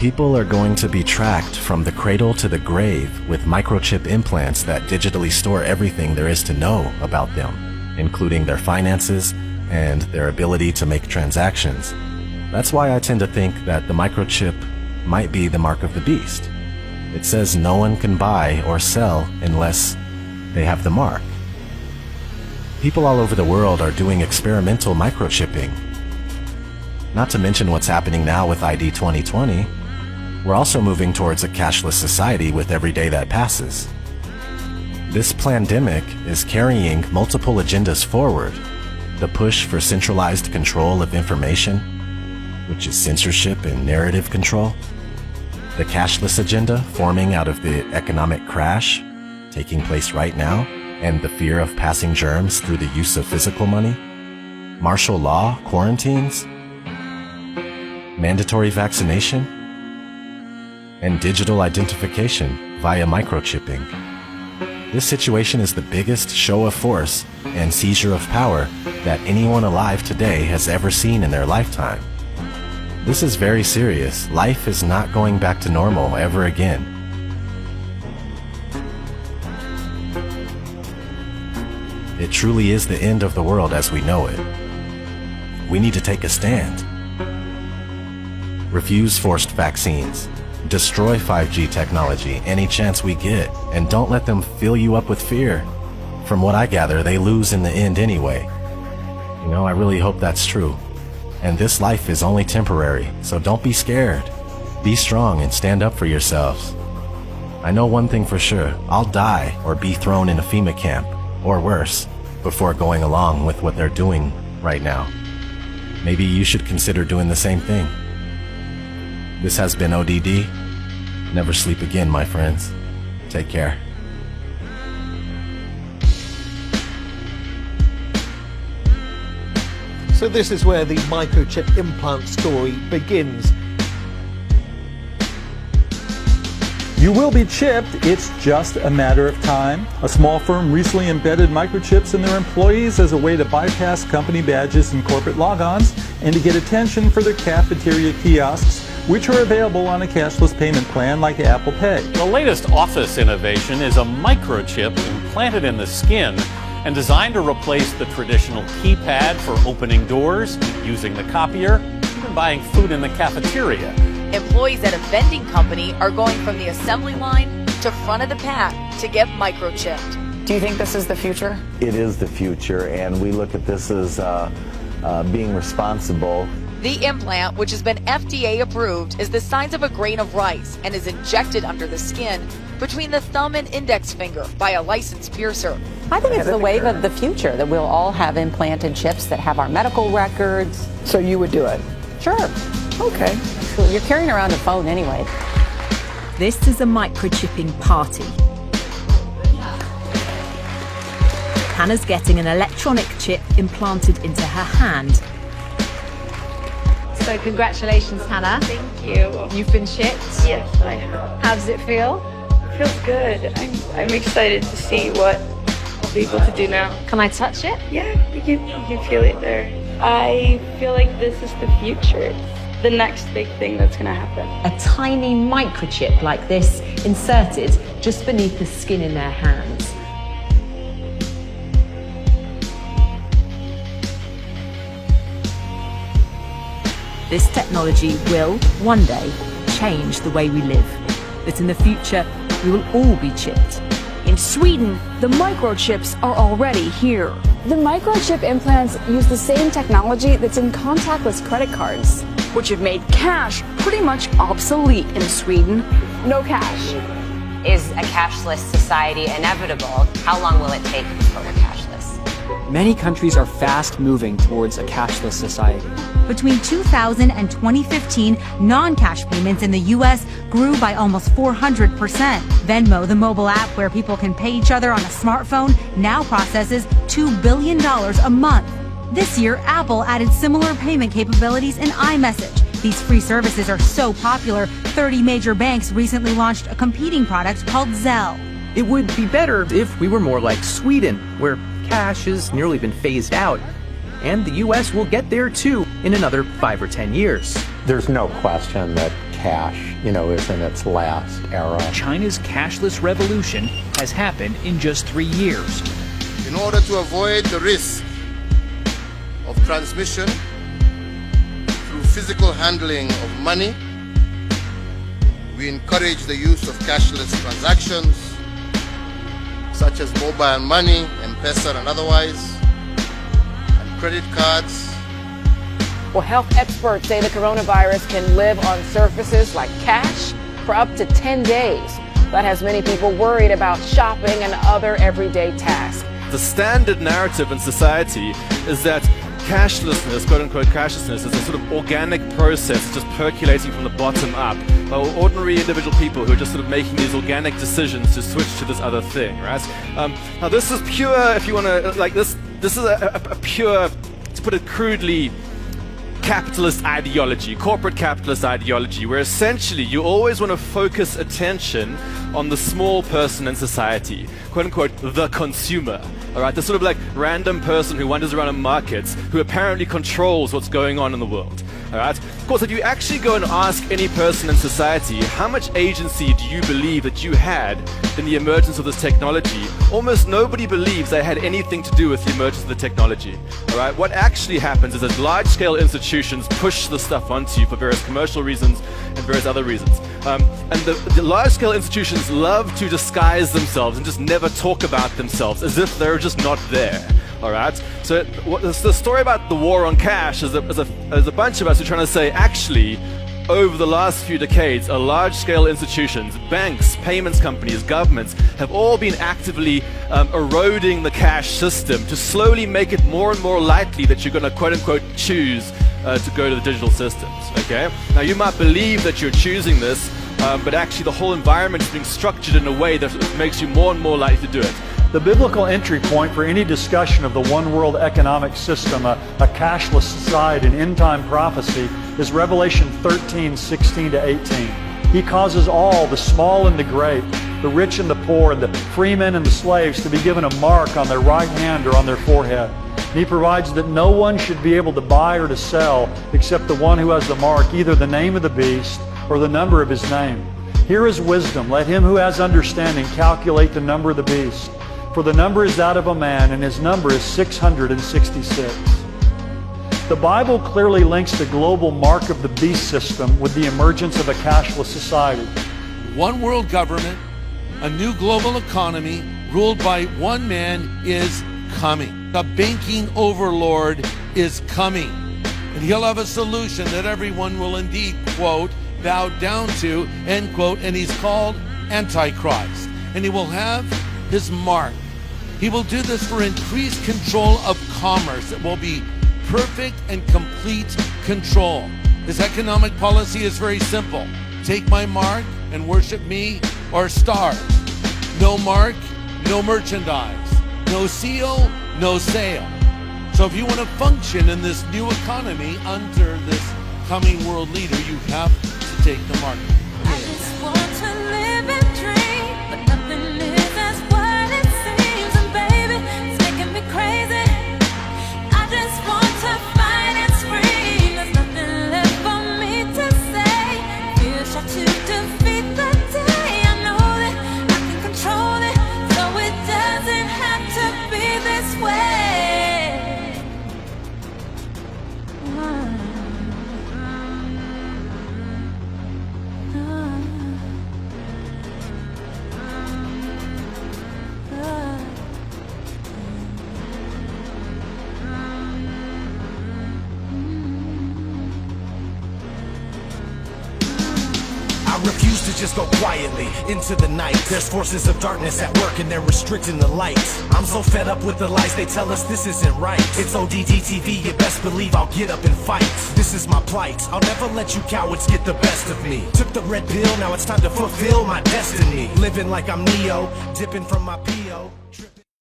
People are going to be tracked from the cradle to the grave with microchip implants that digitally store everything there is to know about them, including their finances and their ability to make transactions. That's why I tend to think that the microchip might be the mark of the beast. It says no one can buy or sell unless they have the mark. People all over the world are doing experimental microchipping. Not to mention what's happening now with ID 2020. We're also moving towards a cashless society with every day that passes. This pandemic is carrying multiple agendas forward. The push for centralized control of information, which is censorship and narrative control. The cashless agenda forming out of the economic crash taking place right now, and the fear of passing germs through the use of physical money. Martial law quarantines, mandatory vaccination, and digital identification via microchipping. This situation is the biggest show of force and seizure of power that anyone alive today has ever seen in their lifetime. This is very serious. Life is not going back to normal ever again. It truly is the end of the world as we know it. We need to take a stand. Refuse forced vaccines. Destroy 5G technology any chance we get, and don't let them fill you up with fear. From what I gather, they lose in the end anyway. You know, I really hope that's true. And this life is only temporary, so don't be scared. Be strong and stand up for yourselves. I know one thing for sure, I'll die or be thrown in a FEMA camp, or worse, before going along with what they're doing right now. Maybe you should consider doing the same thing. This has been ODD. Never sleep again, my friends. Take care. So this is where the microchip implant story begins. You will be chipped, it's just a matter of time. A small firm recently embedded microchips in their employees as a way to bypass company badges and corporate logons and to get attention for their cafeteria kiosks, which are available on a cashless payment plan like Apple Pay. The latest office innovation is a microchip implanted in the skin and designed to replace the traditional keypad for opening doors, using the copier, even buying food in the cafeteria. Employees at a vending company are going from the assembly line to front of the pack to get microchipped. Do you think this is the future? It is the future, and we look at this as being responsible. The implant, which has been FDA approved, is the size of a grain of rice and is injected under the skin between the thumb and index finger by a licensed piercer. I think it's the wave of the future, that we'll all have implanted chips that have our medical records. So you would do it? Sure. Okay. You're carrying around a phone anyway. This is a microchipping party. Hannah's getting an electronic chip implanted into her hand. So congratulations, Hannah. Thank you. You've been chipped? Yes, I have. How does it feel? It feels good. I'm excited to see what I'll be able to do now. Can I touch it? Yeah, you can feel it there. I feel like this is the future. The next big thing that's going to happen. A tiny microchip like this inserted just beneath the skin in their hands. This technology will, one day, change the way we live. But in the future, we will all be chipped. In Sweden, the microchips are already here. The microchip implants use the same technology that's in contactless credit cards, which have made cash pretty much obsolete in Sweden. No cash. Is a cashless society inevitable? How long will it take before we're cashless? Many countries are fast moving towards a cashless society. Between 2000 and 2015, non-cash payments in the U.S. grew by almost 400%. Venmo, the mobile app where people can pay each other on a smartphone, now processes $2 billion a month. This year, Apple added similar payment capabilities in iMessage. These free services are so popular, 30 major banks recently launched a competing product called Zelle. It would be better if we were more like Sweden, where cash has nearly been phased out. And the U.S. will get there too in another 5 or 10 years. There's no question that cash, is in its last era. China's cashless revolution has happened in just 3 years. In order to avoid the risk of transmission through physical handling of money, we encourage the use of cashless transactions, such as mobile money, M-Pesa and otherwise, and credit cards. Well, health experts say the coronavirus can live on surfaces like cash for up to 10 days. That has many people worried about shopping and other everyday tasks. The standard narrative in society is that cashlessness, quote-unquote cashlessness, is a sort of organic process just percolating from the bottom up by ordinary individual people who are just sort of making these organic decisions to switch to this other thing, right? Now this is pure, if you want to, like this is a pure, to put it crudely, capitalist ideology, corporate capitalist ideology, where essentially you always want to focus attention on the small person in society, quote unquote, the consumer. All right, the sort of like random person who wanders around in markets who apparently controls what's going on in the world. All right. Of course, if you actually go and ask any person in society how much agency do you believe that you had in the emergence of this technology, almost nobody believes they had anything to do with the emergence of the technology. All right. What actually happens is that large-scale institutions push the stuff onto you for various commercial reasons and various other reasons. And the large-scale institutions love to disguise themselves and just never talk about themselves as if they're just not there. All right. So the story about the war on cash is a bunch of us who are trying to say, actually, over the last few decades, large-scale institutions, banks, payments companies, governments have all been actively eroding the cash system to slowly make it more and more likely that you're going to quote-unquote choose to go to the digital systems. Okay. Now you might believe that you're choosing this, but actually the whole environment is being structured in a way that makes you more and more likely to do it. The biblical entry point for any discussion of the one world economic system, a cashless society, and end-time prophecy is Revelation 13:16-18. He causes all, the small and the great, the rich and the poor, and the free men and the slaves to be given a mark on their right hand or on their forehead. And he provides that no one should be able to buy or to sell except the one who has the mark, either the name of the beast or the number of his name. Here is wisdom. Let him who has understanding calculate the number of the beast. For the number is that of a man, and his number is 666. The Bible clearly links the global mark of the beast system with the emergence of a cashless society. One world government, a new global economy ruled by one man is coming. The banking overlord is coming. And he'll have a solution that everyone will indeed, quote, bow down to, end quote, and he's called Antichrist. And he will have his mark. He will do this for increased control of commerce. It will be perfect and complete control. His economic policy is very simple. Take my mark and worship me or starve. No mark, no merchandise. No seal, no sale. So if you want to function in this new economy under this coming world leader, you have to take the mark. I just want to live and dream, but nothing is as what it seems. And baby, it's making me crazy. I just want to fight and scream. There's nothing left for me to say. Feel shot to defeat the day. I know that I can control it, so it doesn't have to be this way. I refuse to just go quietly into the night. There's forces of darkness at work and they're restricting the light. I'm so fed up with the lies, they tell us this isn't right. It's ODD TV, you best believe I'll get up and fight. This is my plight, I'll never let you cowards get the best of me. Took the red pill, now it's time to fulfill my destiny. Living like I'm Neo, dipping from my P.O.